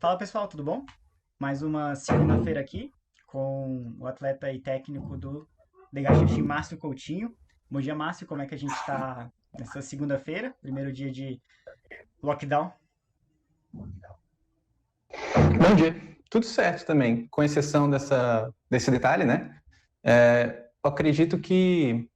Fala pessoal, tudo bom? Mais uma segunda-feira aqui com o atleta e técnico do DHX, Márcio Coutinho. Bom dia, Márcio. Como é que a gente está nessa segunda-feira, primeiro dia de lockdown? Bom dia. Tudo certo também, com exceção desse detalhe, né? Eu acredito que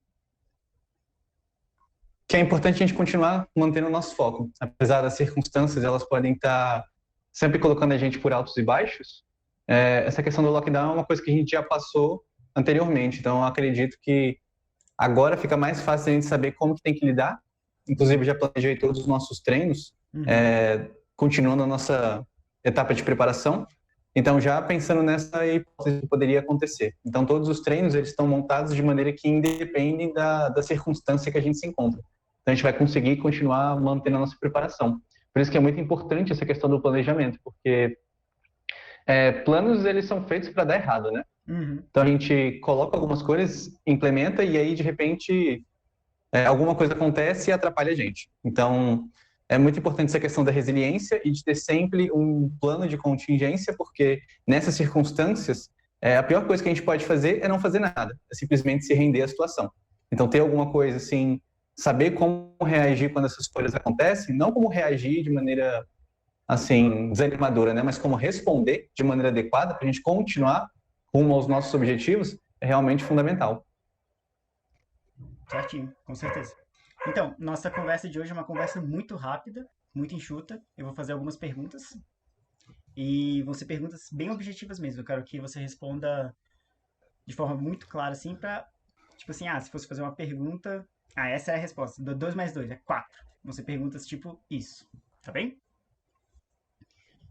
é importante a gente continuar mantendo o nosso foco. Apesar das circunstâncias, elas podem estar sempre colocando a gente por altos e baixos. Essa questão do lockdown é uma coisa que a gente já passou anteriormente. Então, eu acredito que agora fica mais fácil a gente saber como que tem que lidar. Inclusive, já planejei todos os nossos treinos, Uhum. continuando a nossa etapa de preparação. Então, já pensando nessa hipótese que poderia acontecer. Então, todos os treinos eles estão montados de maneira que independem da circunstância que a gente se encontra. Então, a gente vai conseguir continuar mantendo a nossa preparação. Por isso que é muito importante essa questão do planejamento, porque planos eles são feitos para dar errado, né? Uhum. Então, a gente coloca algumas coisas, implementa e aí, de repente, alguma coisa acontece e atrapalha a gente. Então, é muito importante essa questão da resiliência e de ter sempre um plano de contingência, porque nessas circunstâncias, a pior coisa que a gente pode fazer é não fazer nada, é simplesmente se render à situação. Então, ter alguma coisa assim, saber como reagir quando essas coisas acontecem, não como reagir de maneira assim desanimadora, né, mas como responder de maneira adequada para a gente continuar rumo aos nossos objetivos, é realmente fundamental. Certinho, com certeza. Então, nossa conversa de hoje é uma conversa muito rápida, muito enxuta. Eu vou fazer algumas perguntas e vão ser perguntas bem objetivas mesmo. Eu quero que você responda de forma muito clara, assim, pra, tipo assim, se fosse fazer uma pergunta, essa é a resposta. 2 mais 2 é 4. Vão ser perguntas tipo isso, tá bem?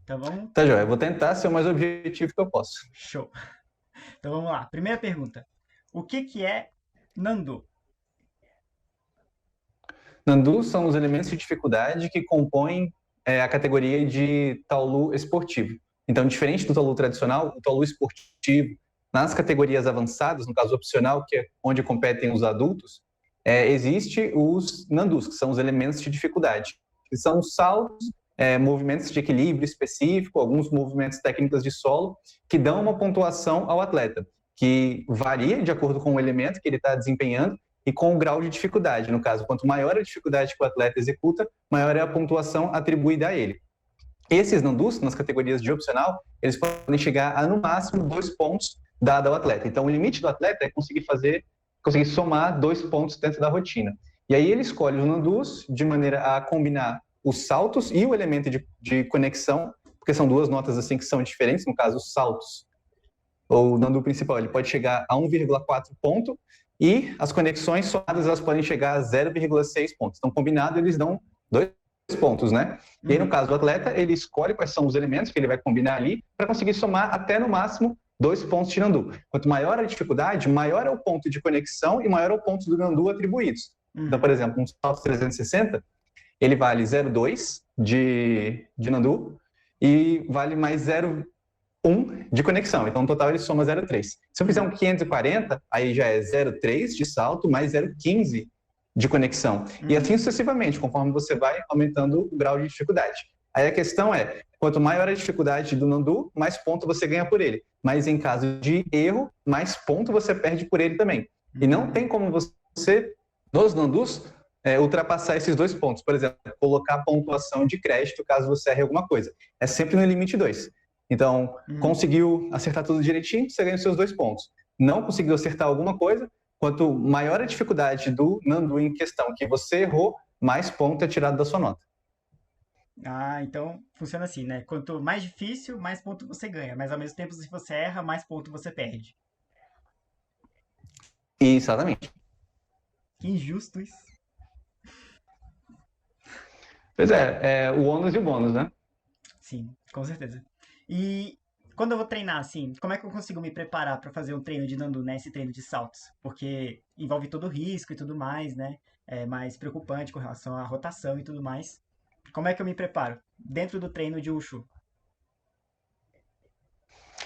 Então vamos, Tá, joia? Eu vou tentar ser o mais objetivo que eu posso. show. Então vamos lá. Primeira pergunta. O que que é Nandu? Nandu são os elementos de dificuldade que compõem a categoria de taolu esportivo. Então, diferente do taolu tradicional, o taolu esportivo, nas categorias avançadas, no caso opcional, que é onde competem os adultos, existe os nandus, que são os elementos de dificuldade, que são saltos, movimentos de equilíbrio específico, alguns movimentos técnicos de solo, que dão uma pontuação ao atleta, que varia de acordo com o elemento que ele está desempenhando, e com o grau de dificuldade. No caso, quanto maior a dificuldade que o atleta executa, maior é a pontuação atribuída a ele. Esses nandus, nas categorias de opcional, eles podem chegar a, no máximo, 2 pontos dado ao atleta. Então, o limite do atleta é conseguir somar 2 pontos dentro da rotina. E aí ele escolhe os nandus de maneira a combinar os saltos e o elemento de conexão, porque são duas notas assim que são diferentes, no caso, os saltos ou o nandu principal, ele pode chegar a 1,4 ponto e as conexões somadas elas podem chegar a 0,6 pontos. Então, combinado, eles dão 2 pontos, né? E aí, no Uhum. caso do atleta, ele escolhe quais são os elementos que ele vai combinar ali para conseguir somar até, no máximo, 2 pontos de nandu. Quanto maior a dificuldade, maior é o ponto de conexão e maior é o ponto do nandu atribuídos. Então, por Uhum. exemplo, um salto 360, ele vale 0,2 de nandu e vale mais 0,1 de conexão. Então, no total, ele soma 0,3. Se eu fizer um Uhum. 540, aí já é 0,3 de salto mais 0,15 de conexão. E assim Uhum. sucessivamente, conforme você vai aumentando o grau de dificuldade. Aí a questão é, quanto maior a dificuldade do nandu, mais ponto você ganha por ele. Mas em caso de erro, mais ponto você perde por ele também. E não tem como você, nos nandus, ultrapassar esses 2 pontos. Por exemplo, colocar pontuação de crédito caso você erre alguma coisa. É sempre no limite 2. Então, Uhum. conseguiu acertar tudo direitinho, você ganha os seus 2 pontos. Não conseguiu acertar alguma coisa, quanto maior a dificuldade do nandu em questão que você errou, mais ponto é tirado da sua nota. Então funciona assim, né? Quanto mais difícil, mais ponto você ganha. Mas ao mesmo tempo, se você erra, mais ponto você perde. Exatamente. Que injusto isso. Pois é, o ônus e o bônus, né? Sim, com certeza. E quando eu vou treinar, assim, como é que eu consigo me preparar para fazer um treino de Nandu, né? Esse treino de saltos? Porque envolve todo o risco e tudo mais, né? É mais preocupante com relação à rotação e tudo mais. Como é que eu me preparo? Dentro do treino de Wushu.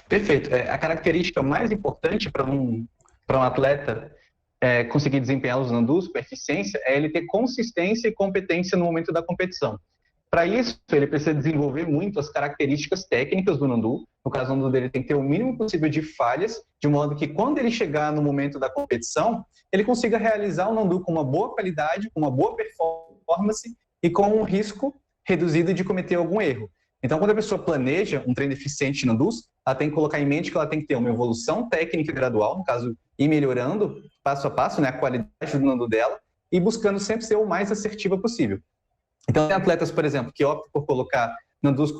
Perfeito. A característica mais importante para um atleta conseguir desempenhar os nandus com eficiência é ele ter consistência e competência no momento da competição. Para isso, ele precisa desenvolver muito as características técnicas do Nandu. No caso, o Nandu dele tem que ter o mínimo possível de falhas, de modo que quando ele chegar no momento da competição, ele consiga realizar o Nandu com uma boa qualidade, com uma boa performance e com um risco reduzido de cometer algum erro. Então, quando a pessoa planeja um treino eficiente de Nandus, ela tem que colocar em mente que ela tem que ter uma evolução técnica gradual, no caso, ir melhorando passo a passo, né, a qualidade do Nandu dela, e buscando sempre ser o mais assertiva possível. Então, tem atletas, por exemplo, que optam por colocar Nandus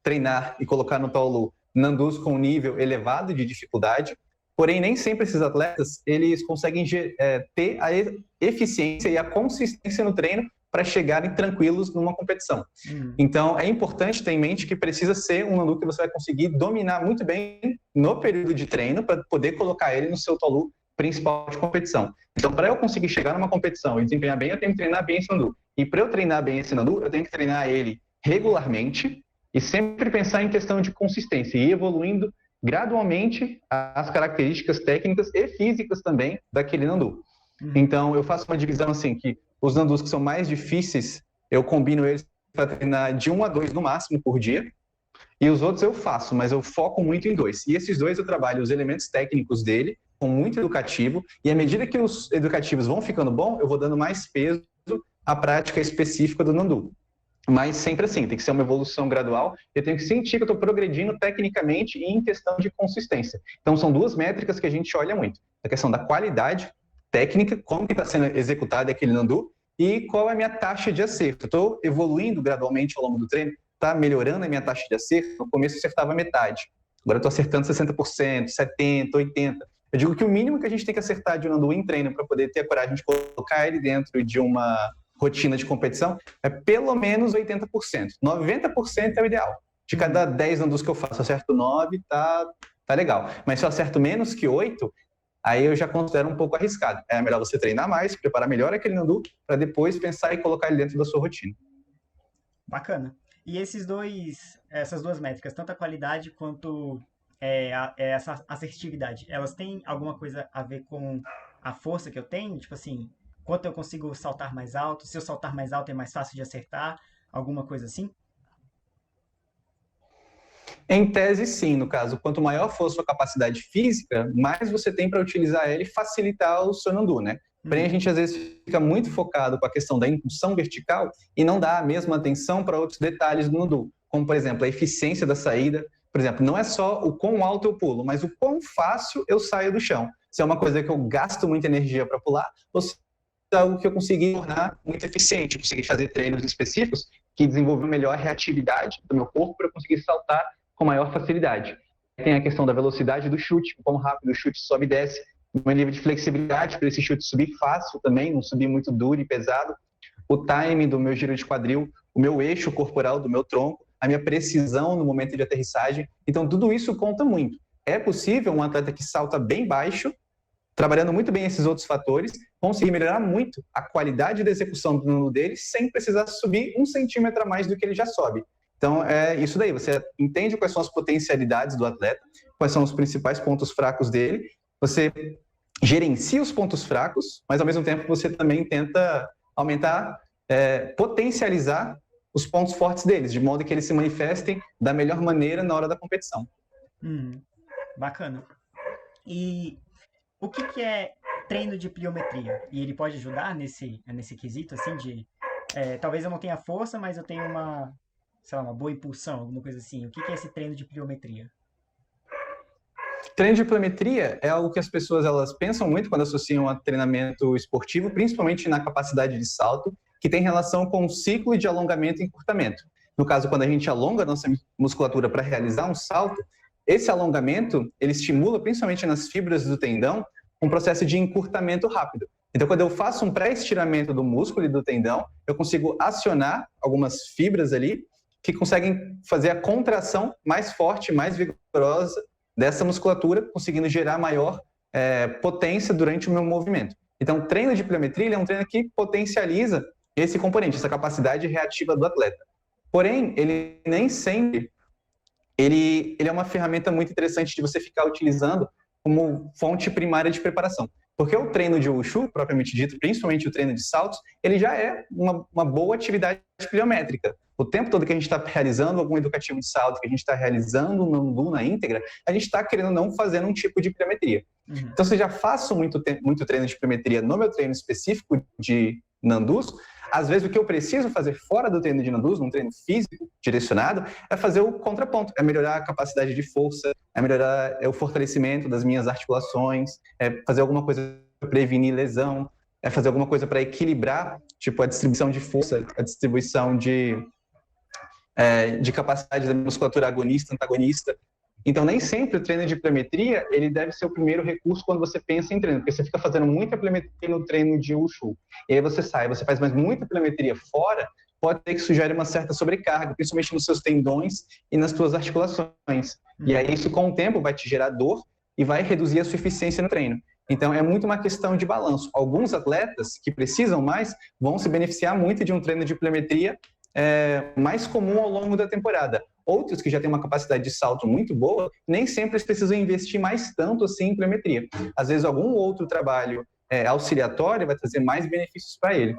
treinar e colocar no Taolu Nandus com nível elevado de dificuldade, porém, nem sempre esses atletas, eles conseguem ter a eficiência e a consistência no treino para chegarem tranquilos numa competição. Então, é importante ter em mente que precisa ser um Nandu que você vai conseguir dominar muito bem no período de treino para poder colocar ele no seu Taolu principal de competição. Então, para eu conseguir chegar numa competição e desempenhar bem, eu tenho que treinar bem esse Nandu. E para eu treinar bem esse Nandu, eu tenho que treinar ele regularmente e sempre pensar em questão de consistência e ir evoluindo gradualmente as características técnicas e físicas também daquele Nandu. Então, eu faço uma divisão assim, que os Nandus que são mais difíceis, eu combino eles para treinar de 1 a 2 no máximo por dia, e os outros eu faço, mas eu foco muito em 2. E esses 2 eu trabalho os elementos técnicos dele, com muito educativo, e à medida que os educativos vão ficando bom, eu vou dando mais peso à prática específica do Nandu. Mas sempre assim, tem que ser uma evolução gradual, eu tenho que sentir que eu estou progredindo tecnicamente e em questão de consistência. Então são 2 métricas que a gente olha muito. A questão da qualidade técnica, como que está sendo executado aquele Nandu, e qual é a minha taxa de acerto. Estou evoluindo gradualmente ao longo do treino, está melhorando a minha taxa de acerto. No começo eu acertava metade, agora estou acertando 60%, 70%, 80%. Eu digo que o mínimo que a gente tem que acertar de um Nandu em treino para poder ter a coragem de colocar ele dentro de uma rotina de competição é pelo menos 80%. 90% é o ideal. De cada 10 Nandus que eu faço, eu acerto 9, tá legal. Mas se eu acerto menos que 8, aí eu já considero um pouco arriscado. É melhor você treinar mais, preparar melhor aquele Nandu, para depois pensar e colocar ele dentro da sua rotina. Bacana. E essas 2 métricas, tanto a qualidade quanto essa assertividade, elas têm alguma coisa a ver com a força que eu tenho? Tipo assim, quanto eu consigo saltar mais alto? Se eu saltar mais alto é mais fácil de acertar? Alguma coisa assim? Em tese, sim, no caso. Quanto maior for a sua capacidade física, mais você tem para utilizar ele e facilitar o seu Nandu, né? Porém, a gente às vezes fica muito focado com a questão da impulsão vertical e não dá a mesma atenção para outros detalhes do Nandu, como, por exemplo, a eficiência da saída. Por exemplo, não é só o quão alto eu pulo, mas o quão fácil eu saio do chão. Se é uma coisa que eu gasto muita energia para pular, ou se é algo que eu consegui tornar muito eficiente, consegui fazer treinos específicos que desenvolvem melhor a reatividade do meu corpo para eu conseguir saltar com maior facilidade. Tem a questão da velocidade do chute, quão rápido o chute sobe e desce, o meu nível de flexibilidade para esse chute subir fácil também, não subir muito duro e pesado, o time do meu giro de quadril, o meu eixo corporal do meu tronco, a minha precisão no momento de aterrissagem. Então, tudo isso conta muito. É possível um atleta que salta bem baixo, trabalhando muito bem esses outros fatores, conseguir melhorar muito a qualidade da execução do Nandu dele sem precisar subir 1 centímetro a mais do que ele já sobe. Então, é isso daí. Você entende quais são as potencialidades do atleta, quais são os principais pontos fracos dele, você gerencia os pontos fracos, mas, ao mesmo tempo, você também tenta aumentar, potencializar os pontos fortes deles, de modo que eles se manifestem da melhor maneira na hora da competição. Bacana. E o que é treino de pliometria? E ele pode ajudar nesse quesito, assim, de... talvez eu não tenha força, mas eu tenho uma boa impulsão, alguma coisa assim. O que é esse treino de pliometria? Treino de pliometria é algo que as pessoas elas pensam muito quando associam a treinamento esportivo, principalmente na capacidade de salto, que tem relação com o ciclo de alongamento e encurtamento. No caso, quando a gente alonga a nossa musculatura para realizar um salto, esse alongamento ele estimula, principalmente nas fibras do tendão, um processo de encurtamento rápido. Então, quando eu faço um pré-estiramento do músculo e do tendão, eu consigo acionar algumas fibras ali que conseguem fazer a contração mais forte, mais vigorosa dessa musculatura, conseguindo gerar maior potência durante o meu movimento. Então, o treino de pliometria é um treino que potencializa esse componente, essa capacidade reativa do atleta. Porém, ele nem sempre ele é uma ferramenta muito interessante de você ficar utilizando como fonte primária de preparação. Porque o treino de Wushu, propriamente dito, principalmente o treino de saltos, ele já é uma boa atividade pliométrica. o tempo todo que a gente está realizando algum educativo de salto, que a gente está realizando um Nandu na íntegra, a gente está querendo não fazendo um tipo de pliometria. Então, se eu já faço muito treino de pliometria no meu treino específico de Nandus, às vezes o que eu preciso fazer fora do treino de Nandus, num treino físico direcionado, é fazer o contraponto, é melhorar a capacidade de força, é melhorar o fortalecimento das minhas articulações, é fazer alguma coisa para prevenir lesão, é fazer alguma coisa para equilibrar, tipo, a distribuição de força, a distribuição de capacidade da musculatura agonista, antagonista. Então, nem sempre o treino de pliometria, ele deve ser o primeiro recurso quando você pensa em treino, porque você fica fazendo muita pliometria no treino de Wushu. E aí você faz mais muita pliometria fora, pode ter que isso gere uma certa sobrecarga, principalmente nos seus tendões e nas suas articulações. E aí isso, com o tempo, vai te gerar dor e vai reduzir a sua eficiência no treino. Então, é muito uma questão de balanço. Alguns atletas que precisam mais vão se beneficiar muito de um treino de pliometria mais comum ao longo da temporada. Outros que já têm uma capacidade de salto muito boa, nem sempre eles precisam investir mais tanto assim em pliometria. Às vezes, algum outro trabalho auxiliatório vai trazer mais benefícios para ele.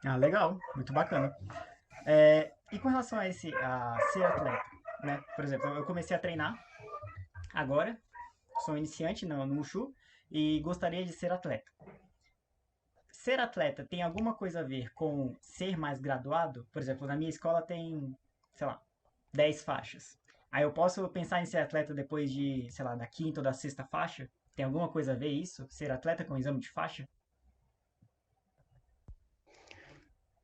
Ah, legal. Muito bacana. E com relação a ser atleta, né? Por exemplo, eu comecei a treinar agora, sou iniciante no Wushu e gostaria de ser atleta. Ser atleta tem alguma coisa a ver com ser mais graduado? Por exemplo, na minha escola tem, sei lá, 10 faixas. Aí eu posso pensar em ser atleta depois de, sei lá, da quinta ou da sexta faixa? Tem alguma coisa a ver isso? Ser atleta com exame de faixa?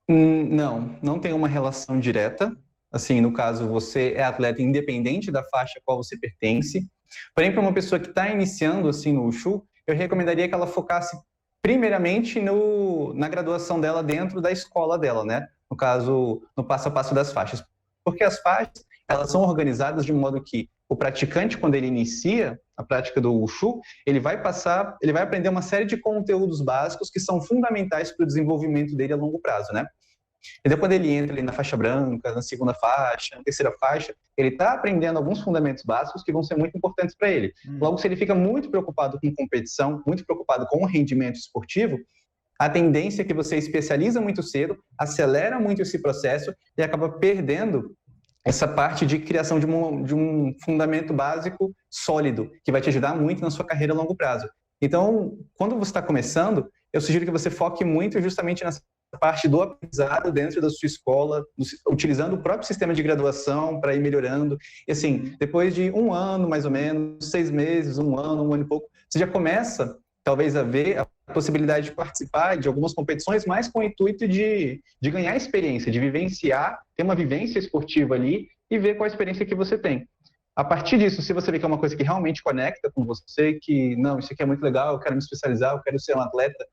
Não tem uma relação direta. Assim, no caso, você é atleta independente da faixa a qual você pertence. Porém, para uma pessoa que está iniciando assim no Wushu, eu recomendaria que ela focasse primeiramente na graduação dela dentro da escola dela, né? No caso, no passo a passo das faixas. Porque as faixas, elas são organizadas de modo que o praticante, quando ele inicia a prática do Wushu, ele vai aprender uma série de conteúdos básicos que são fundamentais para o desenvolvimento dele a longo prazo, né? Então, quando ele entra ali na faixa branca, na segunda faixa, na terceira faixa, ele está aprendendo alguns fundamentos básicos que vão ser muito importantes para ele. Logo, se ele fica muito preocupado com competição, muito preocupado com o rendimento esportivo, a tendência é que você especializa muito cedo, acelera muito esse processo e acaba perdendo essa parte de criação de um fundamento básico sólido, que vai te ajudar muito na sua carreira a longo prazo. Então, quando você está começando, eu sugiro que você foque muito justamente nessa parte do aprendizado dentro da sua escola, utilizando o próprio sistema de graduação para ir melhorando. E assim, depois de um ano, mais ou menos, 6 meses, um ano e pouco, você já começa, talvez, a ver a possibilidade de participar de algumas competições mais com o intuito de ganhar experiência, de vivenciar, ter uma vivência esportiva ali e ver qual a experiência que você tem. A partir disso, se você vê que é uma coisa que realmente conecta com você, que, não, isso aqui é muito legal, eu quero me especializar, eu quero ser um atleta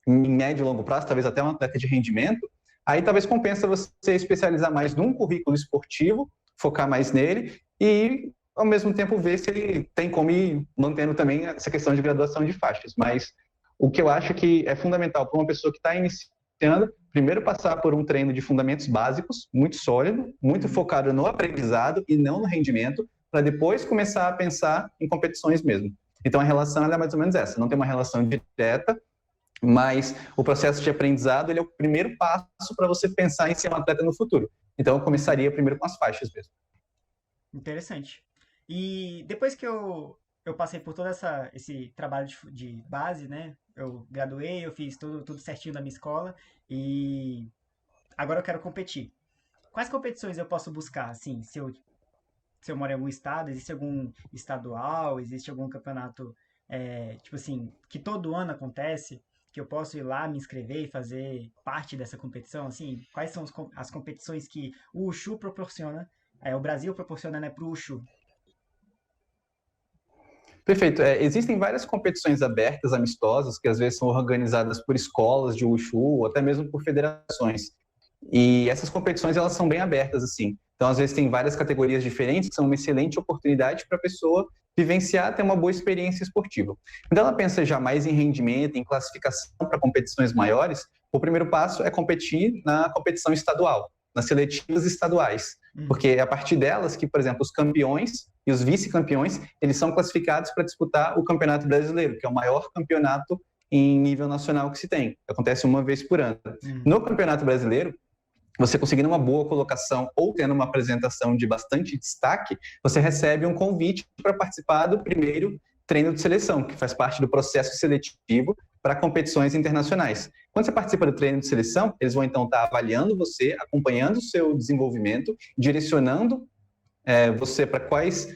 em médio e longo prazo, talvez até um atleta de rendimento, aí talvez compensa você especializar mais num currículo esportivo, focar mais nele e, ao mesmo tempo, ver se ele tem como ir mantendo também essa questão de graduação de faixas. Mas o que eu acho que é fundamental para uma pessoa que está iniciando, primeiro passar por um treino de fundamentos básicos, muito sólido, muito focado no aprendizado e não no rendimento, para depois começar a pensar em competições mesmo. Então, a relação é mais ou menos essa, não tem uma relação direta, mas o processo de aprendizado ele é o primeiro passo para você pensar em ser um atleta no futuro. Então, eu começaria primeiro com as faixas mesmo. Interessante. E depois que eu passei por todo esse trabalho de base, né? Eu graduei, eu fiz tudo certinho da minha escola e agora eu quero competir. Quais competições eu posso buscar, assim, se eu moro em algum estado, existe algum estadual, existe algum campeonato, tipo assim, que todo ano acontece, que eu posso ir lá, me inscrever e fazer parte dessa competição, assim? Quais são as competições que o Wushu proporciona, o Brasil proporciona, né, pro Wushu? Perfeito. Existem várias competições abertas, amistosas, que às vezes são organizadas por escolas de Wushu ou até mesmo por federações. E essas competições, elas são bem abertas, assim. Então, às vezes, tem várias categorias diferentes, que são uma excelente oportunidade para a pessoa vivenciar, ter uma boa experiência esportiva. Quando ela pensa já mais em rendimento, em classificação para competições maiores, o primeiro passo é competir na competição estadual, nas seletivas estaduais. Porque é a partir delas que, por exemplo, os campeões e os vice-campeões, eles são classificados para disputar o Campeonato Brasileiro, que é o maior campeonato em nível nacional que se tem. Acontece uma vez por ano. No Campeonato Brasileiro, você conseguindo uma boa colocação ou tendo uma apresentação de bastante destaque, você recebe um convite para participar do primeiro treino de seleção, que faz parte do processo seletivo para competições internacionais. Quando você participa do treino de seleção, eles vão então estar avaliando você, acompanhando o seu desenvolvimento, direcionando você para quais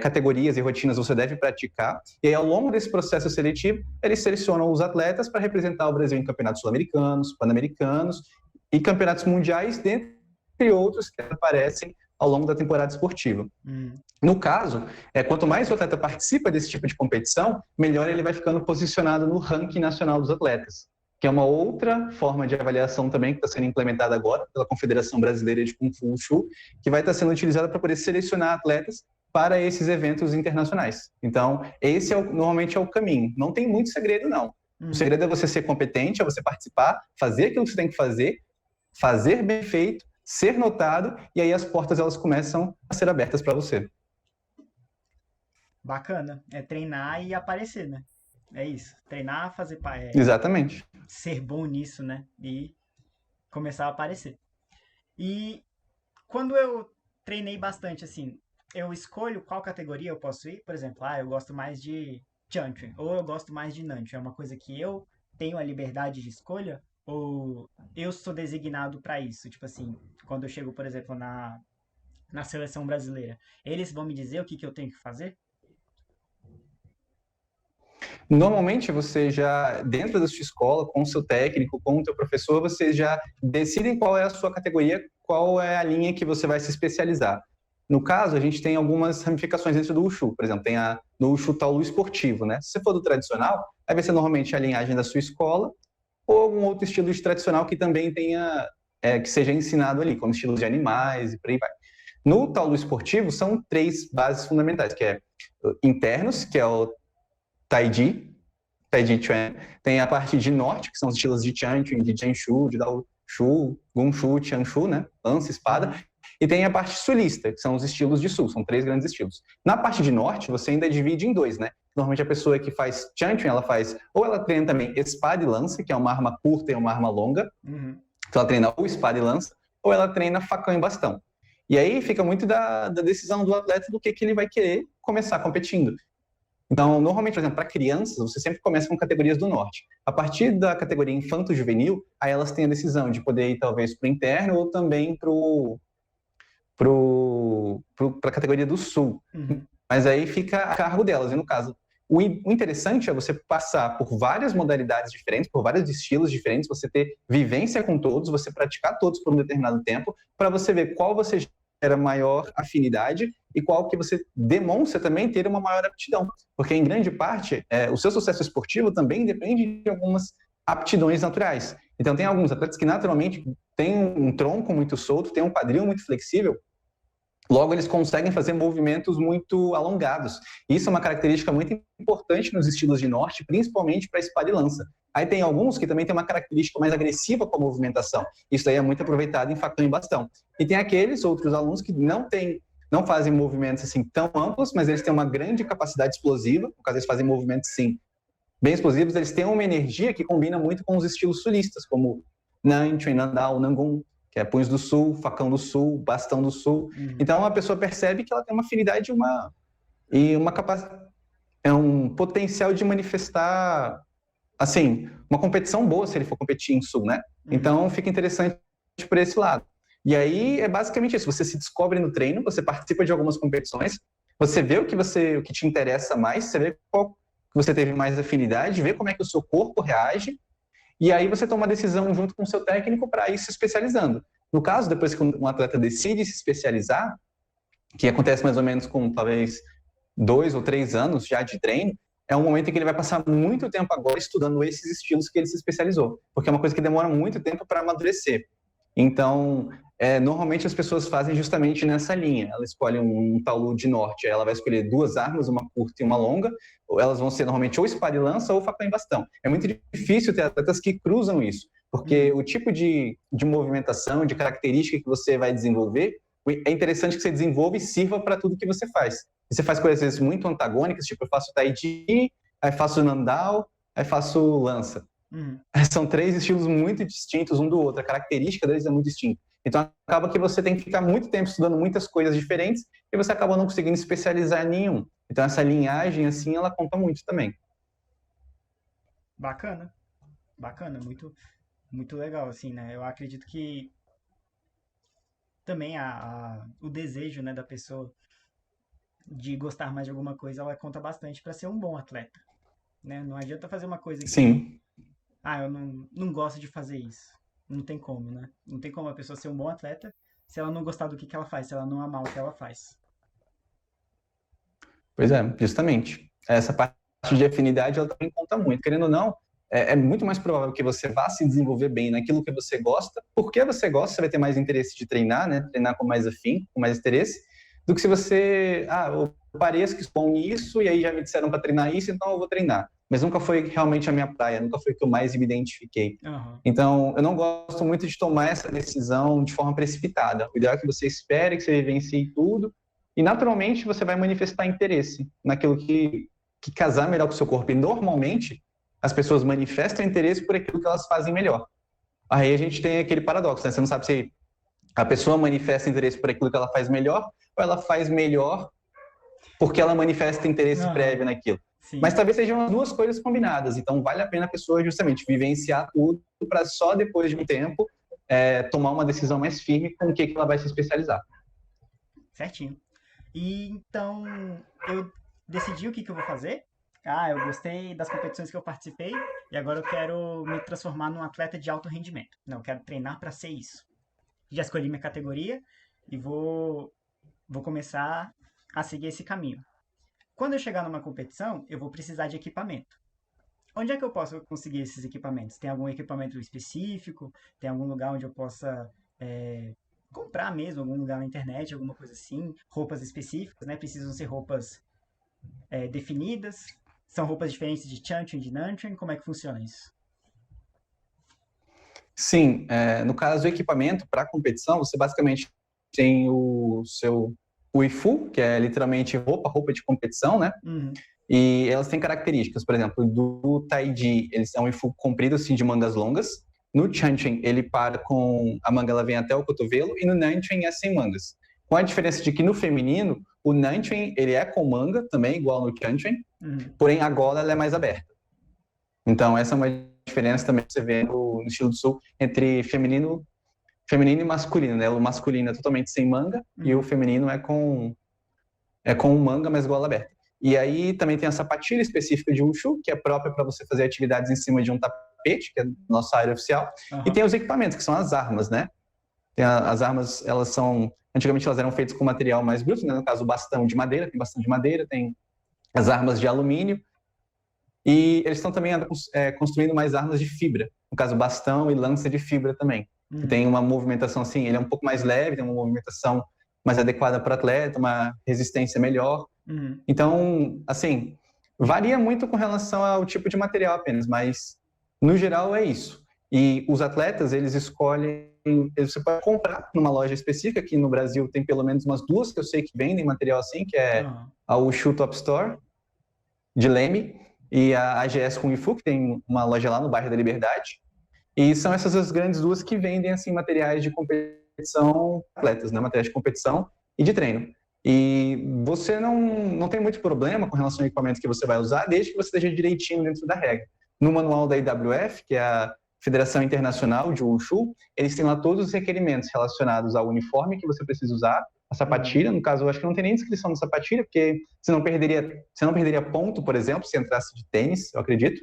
categorias e rotinas você deve praticar. E aí, ao longo desse processo seletivo, eles selecionam os atletas para representar o Brasil em campeonatos sul-americanos, pan-americanos e campeonatos mundiais, dentre outros que aparecem ao longo da temporada esportiva. No caso, quanto mais o atleta participa desse tipo de competição, melhor ele vai ficando posicionado no ranking nacional dos atletas, que é uma outra forma de avaliação também que está sendo implementada agora pela Confederação Brasileira de Kung Fu Wushu, que vai estar sendo utilizada para poder selecionar atletas para esses eventos internacionais. Então, esse normalmente é o caminho. Não tem muito segredo, não. O segredo é você ser competente, é você participar, fazer aquilo que você tem que fazer bem feito, ser notado, e aí as portas elas começam a ser abertas para você. Bacana. É treinar e aparecer, né? É isso. Treinar, fazer... Exatamente. Ser bom nisso, né? E começar a aparecer. E quando eu treinei bastante, assim, eu escolho qual categoria eu posso ir? Por exemplo, eu gosto mais de Chanchuan, ou eu gosto mais de Nanchuan. É uma coisa que eu tenho a liberdade de escolha? Ou eu sou designado para isso? Tipo assim, quando eu chego, por exemplo, na seleção brasileira, eles vão me dizer o que eu tenho que fazer? Normalmente, você já, dentro da sua escola, com o seu técnico, com o teu professor, vocês já decidem qual é a sua categoria, qual é a linha que você vai se especializar. No caso, a gente tem algumas ramificações dentro do Wushu. Por exemplo, tem no Wushu Taolu esportivo, né? Se você for do tradicional, aí vai ser normalmente a linhagem da sua escola ou algum outro estilo de tradicional que também tenha, que seja ensinado ali, como estilos de animais e por aí vai. No Taolu esportivo, são 3 bases fundamentais, que é internos, que é o Taiji Chuan, tem a parte de norte, que são os estilos de Chanchuan, de Jianshu, de Daoshu, Gunshu, Qianshu, né? Lança, espada. E tem a parte sulista, que são os estilos de sul, são 3 grandes estilos. Na parte de norte, você ainda divide em 2, né? Normalmente a pessoa que faz Chanchuan, ou ela treina também espada e lança, que é uma arma curta e uma arma longa. Então ela treina ou espada e lança, ou ela treina facão e bastão. E aí fica muito da decisão do atleta do que ele vai querer começar competindo. Então, normalmente, por exemplo, para crianças, você sempre começa com categorias do norte. A partir da categoria infanto-juvenil, aí elas têm a decisão de poder ir talvez para o interno ou também para a categoria do sul. Mas aí fica a cargo delas. E no caso, o interessante é você passar por várias modalidades diferentes, por vários estilos diferentes, você ter vivência com todos, você praticar todos por um determinado tempo, para você ver qual você gera maior afinidade e qual que você demonstra também ter uma maior aptidão. Porque, em grande parte, o seu sucesso esportivo também depende de algumas aptidões naturais. Então, tem alguns atletas que, naturalmente, têm um tronco muito solto, têm um quadril muito flexível, logo eles conseguem fazer movimentos muito alongados. Isso é uma característica muito importante nos estilos de norte, principalmente para espada e lança. Aí tem alguns que também têm uma característica mais agressiva com a movimentação. Isso daí é muito aproveitado em facão e bastão. E tem aqueles outros alunos que não fazem movimentos assim tão amplos, mas eles têm uma grande capacidade explosiva. No caso, eles fazem movimentos, sim, bem explosivos. Eles têm uma energia que combina muito com os estilos sulistas, como Nanchuan, Nandao, Nangon, que é punhos do sul, facão do sul, bastão do sul. Então, a pessoa percebe que ela tem uma afinidade e uma capacidade, um potencial de manifestar, assim, uma competição boa se ele for competir em sul, né? Então, fica interessante por esse lado. E aí, é basicamente isso. Você se descobre no treino, você participa de algumas competições, você vê o que te interessa mais, você vê qual que você teve mais afinidade, vê como é que o seu corpo reage, e aí você toma uma decisão junto com o seu técnico para ir se especializando. No caso, depois que um atleta decide se especializar, que acontece mais ou menos com talvez 2 ou 3 anos já de treino, é um momento em que ele vai passar muito tempo agora estudando esses estilos que ele se especializou, porque é uma coisa que demora muito tempo para amadurecer. Então, normalmente as pessoas fazem justamente nessa linha. Ela escolhe um Taolu de norte, aí ela vai escolher 2 armas, uma curta e uma longa, ou elas vão ser normalmente ou espada e lança ou facão e bastão. É muito difícil ter atletas que cruzam isso, porque o tipo de movimentação, de característica que você vai desenvolver, é interessante que você desenvolva e sirva para tudo que você faz. E você faz coisas muito antagônicas, tipo eu faço Taiji, aí faço Nandao, aí faço lança. Uhum. São 3 estilos muito distintos um do outro, a característica deles é muito distinta. Então, acaba que você tem que ficar muito tempo estudando muitas coisas diferentes e você acaba não conseguindo especializar em nenhum. Então, essa linhagem, assim, ela conta muito também. Bacana, bacana, muito, muito legal, assim, né? Eu acredito que também o desejo, né, da pessoa de gostar mais de alguma coisa, ela conta bastante para ser um bom atleta, né? Não adianta fazer uma coisa que, Sim, eu não gosto de fazer isso. Não tem como, né? Não tem como a pessoa ser um bom atleta se ela não gostar do que ela faz, se ela não amar o que ela faz. pois é, justamente. Essa parte de afinidade, ela também conta muito. Querendo ou não, é muito mais provável que você vá se desenvolver bem naquilo que você gosta, porque você gosta, você vai ter mais interesse de treinar, né? Treinar com mais afinco, com mais interesse, do que se você, eu pareço que sou bom nisso, e aí já me disseram para treinar isso, então eu vou treinar. Mas nunca foi realmente a minha praia, nunca foi o que eu mais me identifiquei. Aham. Então, eu não gosto muito de tomar essa decisão de forma precipitada. O ideal é que você espere, que você vivencie tudo, e naturalmente você vai manifestar interesse naquilo que casar melhor com o seu corpo. E normalmente as pessoas manifestam interesse por aquilo que elas fazem melhor. Aí a gente tem aquele paradoxo, né? Você não sabe se a pessoa manifesta interesse por aquilo que ela faz melhor ou ela faz melhor porque ela manifesta interesse Aham. prévio naquilo. Mas Sim, talvez sejam as duas coisas combinadas. Então vale a pena a pessoa justamente vivenciar tudo para só depois de um tempo tomar uma decisão mais firme com o que ela vai se especializar. certinho. E então eu decidi o que eu vou fazer. Eu gostei das competições que eu participei e agora eu quero me transformar num atleta de alto rendimento. Não, eu quero treinar para ser isso. Já escolhi minha categoria e vou começar a seguir esse caminho. Quando eu chegar numa competição, eu vou precisar de equipamento. Onde é que eu posso conseguir esses equipamentos? Tem algum equipamento específico? Tem algum lugar onde eu possa comprar mesmo, algum lugar na internet, alguma coisa assim? Roupas específicas, né? Precisam ser roupas definidas? São roupas diferentes de Chanchun e de Nanchun? Como é que funciona isso? Sim, no caso do equipamento para competição, você basicamente tem o seu Uifu, que é literalmente roupa de competição, né? Uhum, E elas têm características, por exemplo, do Taiji, eles é um Ifu comprido assim de mangas longas. No Chanchen, ele para com a manga, ela vem até o cotovelo, e no Nanchen é sem mangas. Com a diferença de que no feminino, o Nanchen, ele é com manga também, igual no Chanchen, uhum, porém a gola ela é mais aberta. Então essa é uma diferença também que você vê no estilo do sul entre feminino e masculino, né? O masculino é totalmente sem manga e o uhum, feminino é com manga, mas gola aberta. E aí também tem a sapatilha específica de Wushu, que é própria para você fazer atividades em cima de um tapete, que é a nossa área oficial. E aham, tem os equipamentos, que são as armas, né? As armas, elas são... Antigamente elas eram feitas com material mais bruto, né? No caso, o bastão de madeira, tem bastão de madeira, tem as armas de alumínio. E eles estão também construindo mais armas de fibra. No caso, bastão e lança de fibra também. Que uhum, tem uma movimentação assim, ele é um pouco mais leve, tem uma movimentação mais adequada para o atleta, uma resistência melhor. uhum, Então, assim, varia muito com relação ao tipo de material apenas, mas no geral é isso. E os atletas, eles escolhem, você pode comprar numa loja específica, aqui no Brasil tem pelo menos umas duas que eu sei que vendem material assim, que é aham, a Wushu Top Store, de Leme, e a AGS Kung Fu, que tem uma loja lá no bairro da Liberdade. E são essas as grandes duas que vendem assim materiais de competição, atletas, né? Materiais de competição e de treino. E você não tem muito problema com relação ao equipamento que você vai usar, desde que você esteja direitinho dentro da regra. No manual da IWF, que é a Federação Internacional de Wushu, eles têm lá todos os requerimentos relacionados ao uniforme que você precisa usar, a uhum, sapatilha, no caso, eu acho que não tem nem descrição da sapatilha, porque você não perderia ponto, por exemplo, se entrasse de tênis, eu acredito.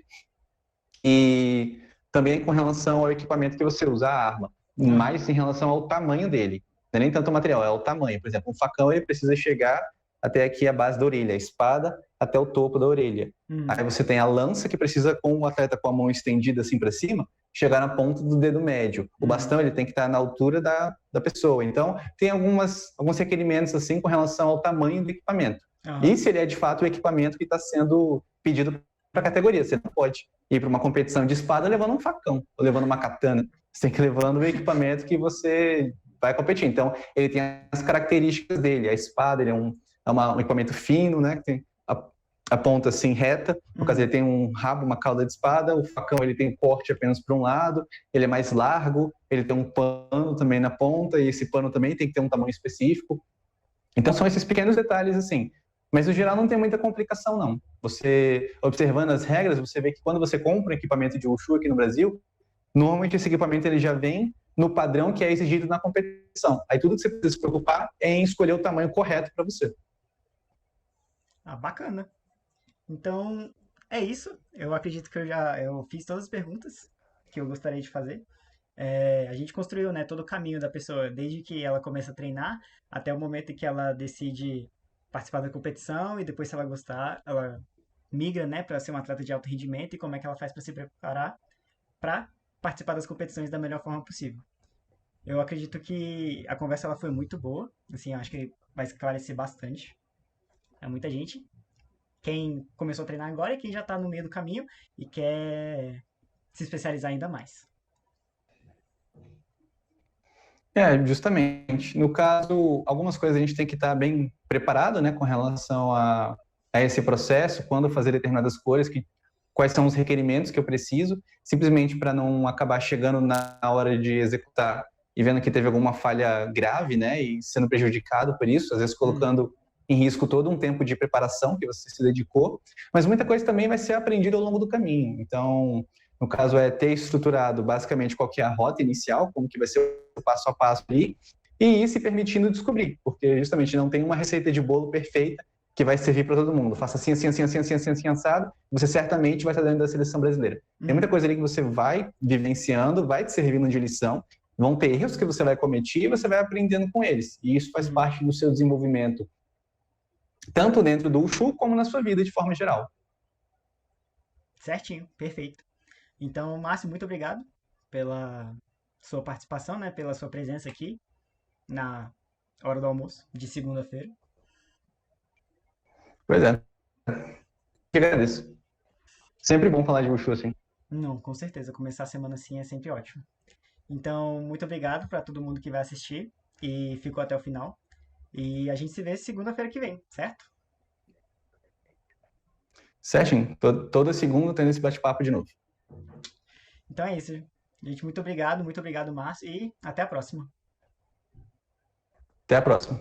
E também com relação ao equipamento que você usa, a arma, aham, mais em relação ao tamanho dele. Não é nem tanto o material, é o tamanho. Por exemplo, um facão ele precisa chegar até aqui a base da orelha, a espada até o topo da orelha. Aí uhum, você tem a lança que precisa, com o atleta com a mão estendida assim para cima, chegar na ponta do dedo médio. O uhum, bastão ele tem que estar na altura da pessoa. Então, tem alguns requerimentos assim com relação ao tamanho do equipamento. E aham, se ele é de fato o equipamento que está sendo pedido para a categoria. Você não pode ir para uma competição de espada levando um facão ou levando uma katana. Você tem que ir levando o equipamento que você vai competir. Então, ele tem as características dele. A espada ele é um equipamento fino, né? Tem a ponta assim reta, no caso ele tem um rabo, uma cauda de espada, o facão ele tem corte apenas para um lado, ele é mais largo, ele tem um pano também na ponta, e esse pano também tem que ter um tamanho específico. Então são esses pequenos detalhes assim, mas no geral não tem muita complicação não. Você, observando as regras, você vê que quando você compra um equipamento de Wushu aqui no Brasil, normalmente esse equipamento ele já vem no padrão que é exigido na competição. Aí tudo que você precisa se preocupar é em escolher o tamanho correto para você. Ah, bacana. Então, é isso. Eu acredito que eu fiz todas as perguntas que eu gostaria de fazer. A gente construiu, né, todo o caminho da pessoa, desde que ela começa a treinar até o momento em que ela decide participar da competição e depois, se ela gostar, ela migra, né, para ser um atleta de alto rendimento e como é que ela faz para se preparar para participar das competições da melhor forma possível. Eu acredito que a conversa ela foi muito boa, assim, eu acho que vai esclarecer bastante a muita gente. Quem começou a treinar agora e quem já está no meio do caminho e quer se especializar ainda mais. Justamente. No caso, algumas coisas a gente tem que estar bem preparado, né, com relação a esse processo, quando fazer determinadas coisas, quais são os requerimentos que eu preciso, simplesmente para não acabar chegando na hora de executar e vendo que teve alguma falha grave, né, e sendo prejudicado por isso, às vezes colocando em risco todo um tempo de preparação que você se dedicou, mas muita coisa também vai ser aprendida ao longo do caminho. Então, no caso, é ter estruturado basicamente qual que é a rota inicial, como que vai ser o passo a passo ali, e ir se permitindo descobrir, porque justamente não tem uma receita de bolo perfeita que vai servir para todo mundo. Faça assim, assim, assim, assim, assim, assim, assim, assado, você certamente vai estar dentro da seleção brasileira. Tem muita coisa ali que você vai vivenciando, vai te servindo de lição, vão ter erros que você vai cometer e você vai aprendendo com eles. E isso faz parte do seu desenvolvimento, tanto dentro do Wushu como na sua vida de forma geral. Certinho, perfeito. Então, Márcio, muito obrigado pela sua participação, né, pela sua presença aqui na hora do almoço de segunda-feira. Pois é. Que agradeço. Sempre bom falar de Wushu assim. Não, com certeza, começar a semana assim é sempre ótimo. Então, muito obrigado para todo mundo que vai assistir e ficou até o final. E a gente se vê segunda-feira que vem, certo? Certinho. Toda segunda tendo esse bate-papo de novo. Então é isso. Gente, muito obrigado, Márcio, e até a próxima. Até a próxima.